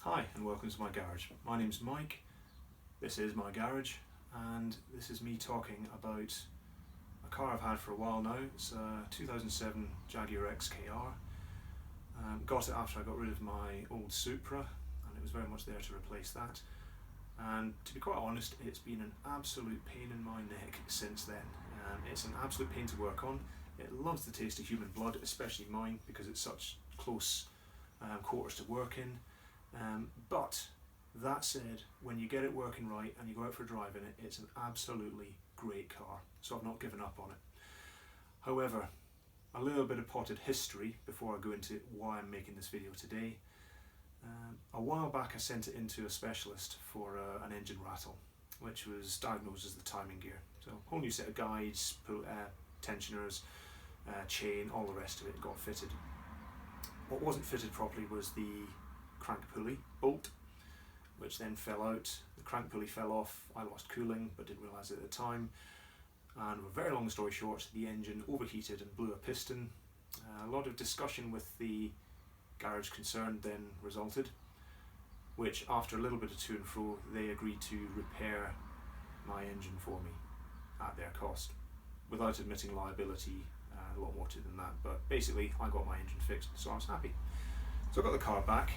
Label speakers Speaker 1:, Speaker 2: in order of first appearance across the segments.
Speaker 1: Hi and welcome to my garage. My name's Mike, this is my garage, and this is me talking about a car I've had for a while now. It's a 2007 Jaguar XKR. Got it after I got rid of my old Supra, and it was very much there to replace that. And to be quite honest, it's been an absolute pain in my neck since then. It's an absolute pain to work on. It loves the taste of human blood, especially mine, because it's such close quarters to work in. But that said, when you get it working right and you go out for a drive in it, it's an absolutely great car, so I've not given up on it. However, a little bit of potted history before I go into why I'm making this video today. A while back I sent it into a specialist for an engine rattle, which was diagnosed as the timing gear. So a whole new set of guides, tensioners, chain, all the rest of it got fitted. What wasn't fitted properly was the crank pulley bolt, which then fell out. The crank pulley fell off. I lost cooling but didn't realise it at the time, and a very long story short, the engine overheated and blew a piston. A lot of discussion with the garage concerned then resulted, which after a little bit of to and fro, they agreed to repair my engine for me at their cost, without admitting liability, a lot more to it than that, but basically I got my engine fixed, so I was happy. So I got the car back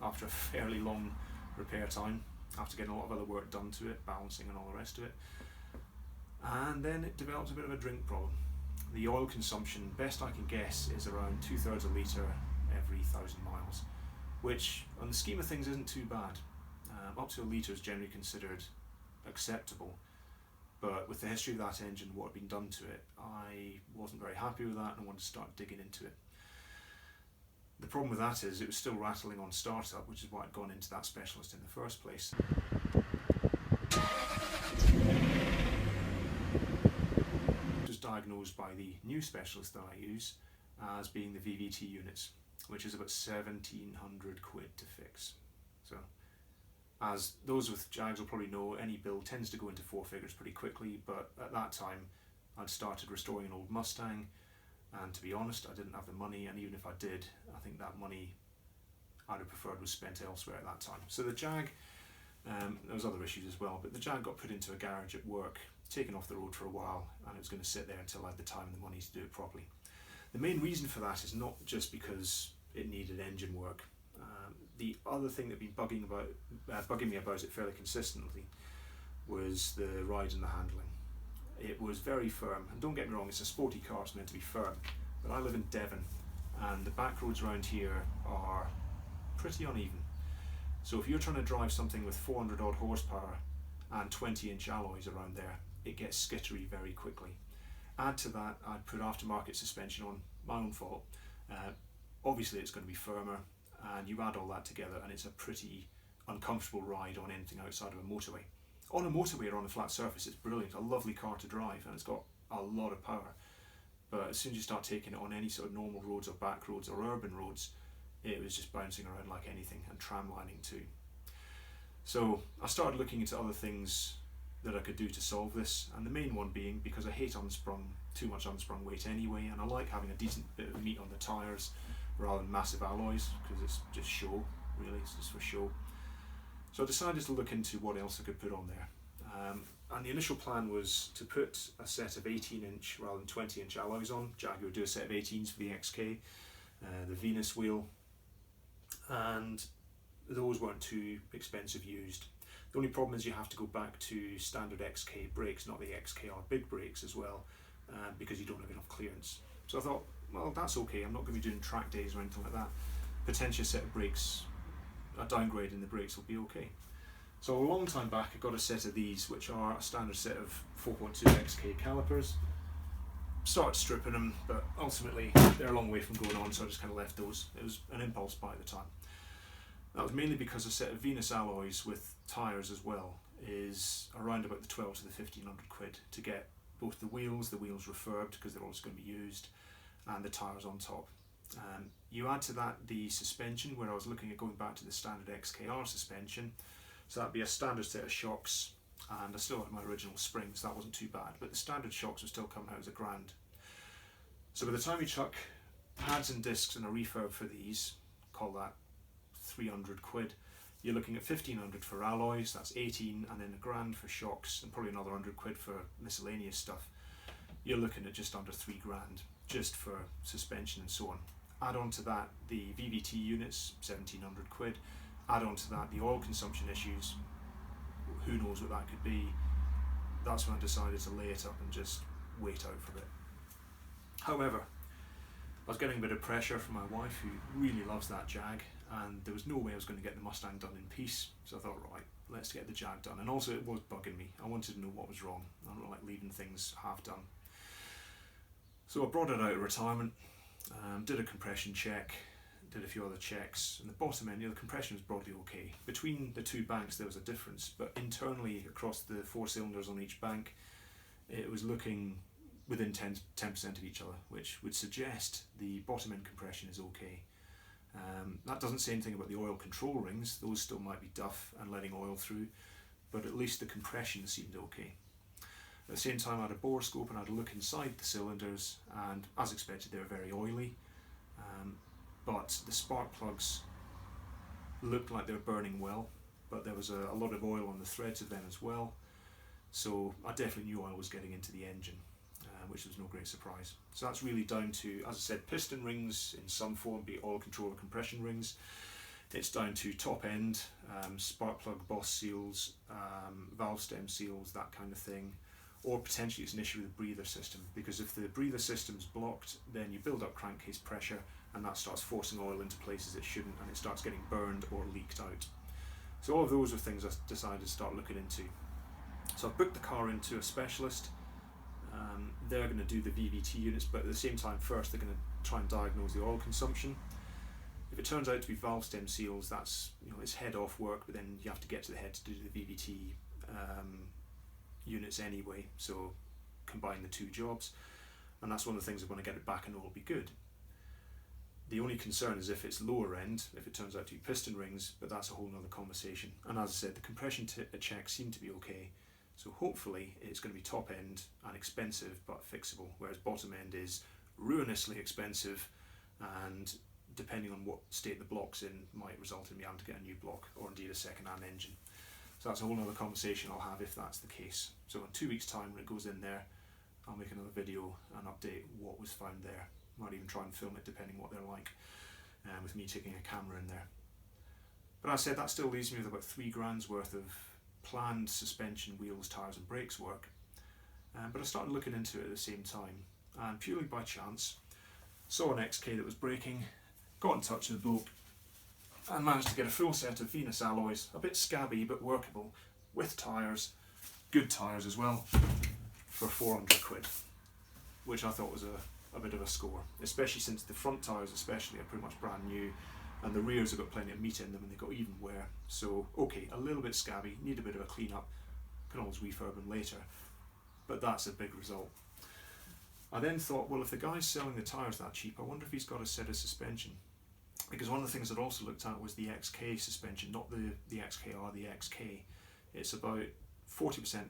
Speaker 1: after a fairly long repair time, after getting a lot of other work done to it, balancing and all the rest of it. And then it developed a bit of a drink problem. The oil consumption, best I can guess, is around 2/3 a litre every 1,000 miles, which on the scheme of things isn't too bad. Up to a litre is generally considered acceptable, but with the history of that engine, what had been done to it, I wasn't very happy with that and I wanted to start digging into it. The problem with that is it was still rattling on startup, which is why I'd gone into that specialist in the first place. It was diagnosed by the new specialist that I use as being the VVT units, which is about 1,700 quid to fix. So, as those with Jags will probably know, any build tends to go into four figures pretty quickly, but at that time I'd started restoring an old Mustang, and to be honest, I didn't have the money, and even if I did, I think that money I'd have preferred was spent elsewhere at that time. So the Jag, there was other issues as well, but the Jag got put into a garage at work, taken off the road for a while, and it was going to sit there until I had the time and the money to do it properly. The main reason for that is not just because it needed engine work. The other thing that had been bugging me about it fairly consistently was the ride and the handling. It was very firm, and don't get me wrong, it's a sporty car, it's meant to be firm, but I live in Devon and the back roads around here are pretty uneven. So if you're trying to drive something with 400 odd horsepower and 20-inch alloys around there, it gets skittery very quickly. Add to that, I'd put aftermarket suspension on, my own fault. Obviously it's going to be firmer, and you add all that together and it's a pretty uncomfortable ride on anything outside of a motorway. On a motorway or on a flat surface, it's brilliant, a lovely car to drive, and it's got a lot of power. But as soon as you start taking it on any sort of normal roads or back roads or urban roads, it was just bouncing around like anything, and tramlining too. So I started looking into other things that I could do to solve this, and the main one being, because I hate too much unspun weight anyway, and I like having a decent bit of meat on the tyres rather than massive alloys, because it's just show, really, it's just for show. So I decided to look into what else I could put on there. And the initial plan was to put a set of 18-inch rather than 20-inch alloys on. Jaguar would do a set of 18s for the XK, the Venus wheel, and those weren't too expensive used. The only problem is you have to go back to standard XK brakes, not the XKR big brakes as well, because you don't have enough clearance. So I thought, well, that's okay, I'm not going to be doing track days or anything like that. Potentially a set of brakes, a downgrade in the brakes will be okay. So a long time back I got a set of these, which are a standard set of 4.2 XK calipers. Started stripping them, but ultimately they're a long way from going on, so I just kind of left those. It was an impulse buy at the time. That was mainly because a set of Venus alloys with tyres as well is around about the 12 to the 1,500 quid to get both the wheels refurbed, because they're always going to be used, and the tyres on top. You add to that the suspension, where I was looking at going back to the standard XKR suspension, so that'd be a standard set of shocks, and I still had my original springs, that wasn't too bad, but the standard shocks were still coming out as $1,000. So by the time you chuck pads and discs and a refurb for these, call that 300 quid. You're looking at 1,500 for alloys, that's 18, and then £1,000 for shocks, and probably another 100 quid for miscellaneous stuff. You're looking at just under £3,000 just for suspension and so on. Add on to that the VVT units, 1,700 quid. Add on to that the oil consumption issues, who knows what that could be. That's when I decided to lay it up and just wait out for it. However, I was getting a bit of pressure from my wife, who really loves that Jag, and there was no way I was going to get the Mustang done in peace. So I thought, right, let's get the Jag done. And also it was bugging me. I wanted to know what was wrong. I don't like leaving things half done. So I brought it out of retirement, did a compression check, did a few other checks, and the bottom end, the compression was broadly okay. Between the two banks there was a difference, but internally across the 4 cylinders on each bank, it was looking within 10% of each other, which would suggest the bottom end compression is okay. That doesn't say anything about the oil control rings. Those still might be duff and letting oil through, but at least the compression seemed okay. At the same time I had a bore scope and I had a look inside the cylinders, and as expected they were very oily, but the spark plugs looked like they were burning well, but there was a lot of oil on the threads of them as well, so I definitely knew oil was getting into the engine, which was no great surprise. So that's really down to, as I said, piston rings in some form, be it oil control or compression rings. It's down to top end, spark plug boss seals, valve stem seals, that kind of thing. Or potentially it's an issue with the breather system, because if the breather system's blocked, then you build up crankcase pressure and that starts forcing oil into places it shouldn't, and it starts getting burned or leaked out. So all of those are things I decided to start looking into. So I've booked the car into a specialist. They're going to do the VVT units, but at the same time first they're going to try and diagnose the oil consumption. If it turns out to be valve stem seals, that's, it's head off work, but then you have to get to the head to do the VVT units anyway, so combine the two jobs, and that's one of the things I want to get it back and all will be good. The only concern is if it's lower end, if it turns out to be piston rings, but that's a whole nother conversation. And as I said, the compression checks seem to be okay, so hopefully it's going to be top end and expensive but fixable, whereas bottom end is ruinously expensive, and depending on what state the block's in might result in me having to get a new block or indeed a second-hand engine. So that's a whole other conversation I'll have if that's the case. So in 2 weeks' time when it goes in there, I'll make another video and update what was found there. Might even try and film it depending what they're like, with me taking a camera in there. But as I said, that still leaves me with about £3,000 worth of planned suspension, wheels, tyres and brakes work. But I started looking into it at the same time, and purely by chance saw an XK that was braking, got in touch with the bloke, and managed to get a full set of Venus alloys, a bit scabby but workable, with tyres, good tyres as well, for 400 quid, which I thought was a bit of a score, especially since the front tyres especially are pretty much brand new, and the rears have got plenty of meat in them and they've got even wear. So okay, a little bit scabby, need a bit of a clean up, can always refurb them later, but that's a big result. I then thought, well, if the guy's selling the tyres that cheap, I wonder if he's got a set of suspension. Because one of the things I'd also looked at was the XK suspension, not the XKR, the XK. It's about 40%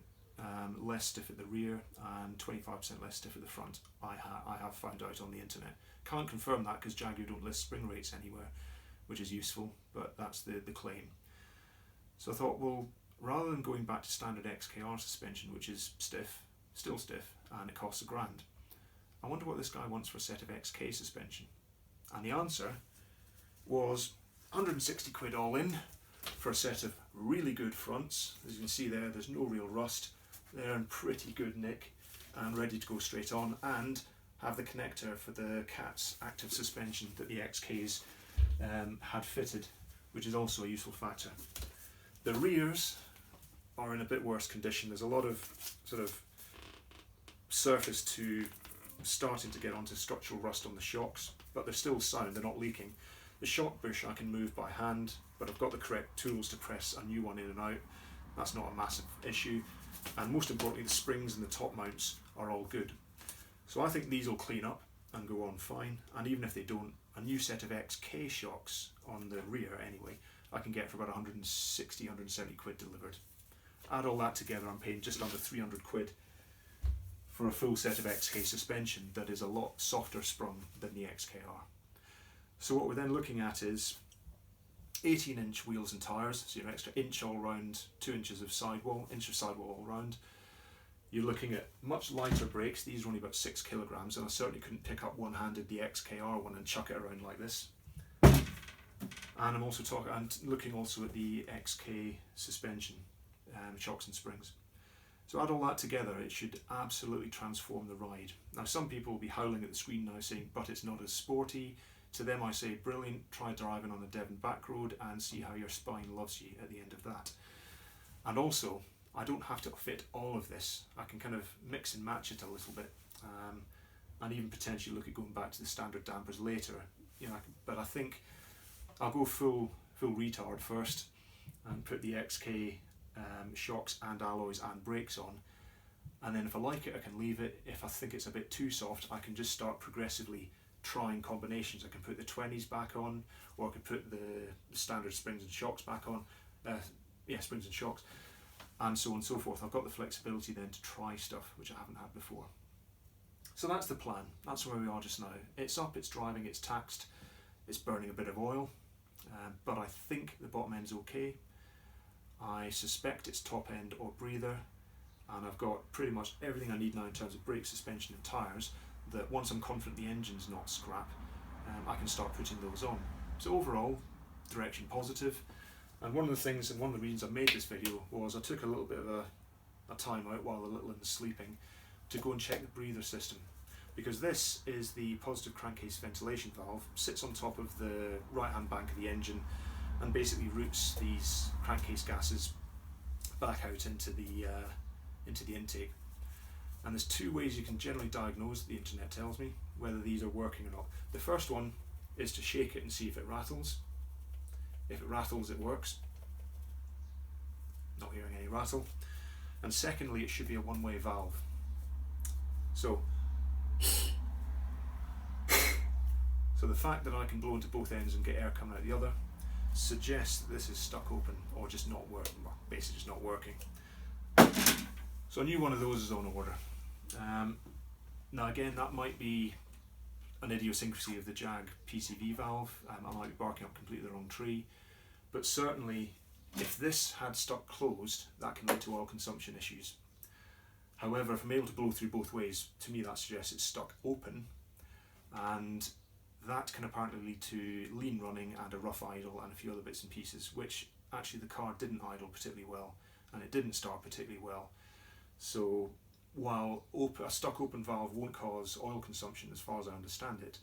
Speaker 1: less stiff at the rear and 25% less stiff at the front, I have found out on the internet. Can't confirm that because Jaguar don't list spring rates anywhere, which is useful, but that's the claim. So I thought, well, rather than going back to standard XKR suspension, which is stiff, still stiff, and it costs £1,000, I wonder what this guy wants for a set of XK suspension. And the answer was 160 quid all in for a set of really good fronts. As you can see there, there's no real rust. They're in pretty good nick and ready to go straight on, and have the connector for the CATS active suspension that the XKs had fitted, which is also a useful factor. The rears are in a bit worse condition. There's a lot of sort of surface to starting to get onto structural rust on the shocks, but they're still sound, they're not leaking. The shock bush I can move by hand, but I've got the correct tools to press a new one in and out. That's not a massive issue. And most importantly, the springs and the top mounts are all good. So I think these will clean up and go on fine. And even if they don't, a new set of XK shocks on the rear anyway, I can get for about 160, 170 quid delivered. Add all that together, I'm paying just under 300 quid for a full set of XK suspension that is a lot softer sprung than the XKR. So what we're then looking at is 18-inch wheels and tyres, so you're an extra inch all round, 2 inches of sidewall, inch of sidewall all round. You're looking at much lighter brakes. These are only about 6 kilograms, and I certainly couldn't pick up one-handed the XKR one and chuck it around like this. And I'm also looking also at the XK suspension, shocks and springs. So add all that together, it should absolutely transform the ride. Now some people will be howling at the screen now saying, but it's not as sporty. To them I say, brilliant, try driving on a Devon back road and see how your spine loves you at the end of that. And also, I don't have to fit all of this. I can kind of mix and match it a little bit, and even potentially look at going back to the standard dampers later. You know, but I think I'll go full retard first and put the XK shocks and alloys and brakes on, and then if I like it I can leave it. If I think it's a bit too soft, I can just start progressively trying combinations. I can put the 20s back on, or I can put the standard springs and shocks back on, springs and shocks, and so on and so forth. I've got the flexibility then to try stuff which I haven't had before. So that's the plan. That's where we are just now. It's up, it's driving, it's taxed, it's burning a bit of oil, but I think the bottom end's okay. I suspect it's top end or breather, and I've got pretty much everything I need now in terms of brake, suspension and tyres, that once I'm confident the engine's not scrap, I can start putting those on. So overall, direction positive. And one of the things, and one of the reasons I made this video, was I took a little bit of a time out while the little one's sleeping to go and check the breather system, because this is the positive crankcase ventilation valve, sits on top of the right hand bank of the engine and basically routes these crankcase gases back out into the intake. And there's two ways you can generally diagnose, the internet tells me, whether these are working or not. The first one is to shake it and see if it rattles. If it rattles, it works. Not hearing any rattle. And secondly, it should be a one-way valve. So the fact that I can blow into both ends and get air coming out the other suggests that this is stuck open, or just not working, well, basically just not working. So a new one of those is on order. Now again, that might be an idiosyncrasy of the Jag PCV valve. I might be barking up completely the wrong tree, but certainly if this had stuck closed, that can lead to oil consumption issues. However, if I'm able to blow through both ways, to me that suggests it's stuck open, and that can apparently lead to lean running and a rough idle and a few other bits and pieces, which actually the car didn't idle particularly well, and it didn't start particularly well. So while a stuck open valve won't cause oil consumption as far as I understand it,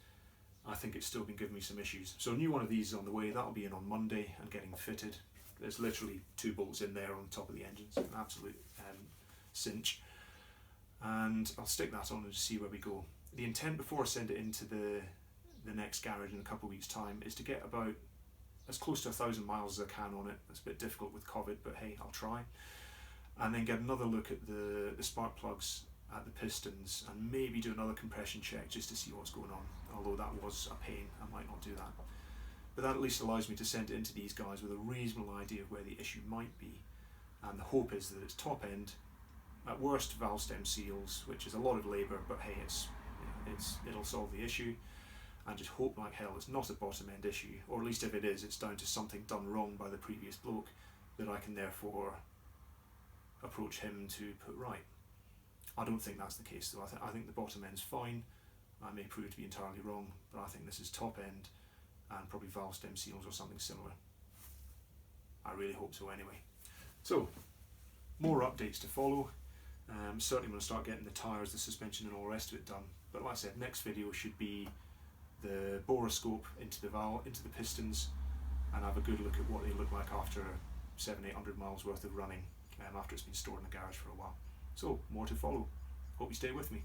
Speaker 1: I think it's still been giving me some issues. So a new one of these is on the way. That'll be in on Monday and getting fitted. There's literally 2 bolts in there on top of the engine, so an absolute cinch. And I'll stick that on and just see where we go. The intent before I send it into the next garage in a couple of weeks' time is to get about as close to 1,000 miles as I can on it. It's a bit difficult with COVID, but hey, I'll try. And then get another look at the spark plugs at the pistons, and maybe do another compression check just to see what's going on, although that was a pain. I might not do that, but that at least allows me to send it into these guys with a reasonable idea of where the issue might be, and the hope is that it's top end, at worst valve stem seals, which is a lot of labour, but hey, it'll solve the issue, and just hope like hell it's not a bottom end issue, or at least if it is, it's down to something done wrong by the previous bloke that I can therefore approach him to put right. I don't think that's the case though. I think the bottom end's fine. I may prove to be entirely wrong, but I think this is top end and probably valve stem seals or something similar. I really hope so anyway. So, more updates to follow. Certainly going to start getting the tyres, the suspension and all the rest of it done. But like I said, next video should be the boroscope into the valve, into the pistons, and have a good look at what they look like after 700-800 miles worth of running, after it's been stored in the garage for a while. So, more to follow. Hope you stay with me.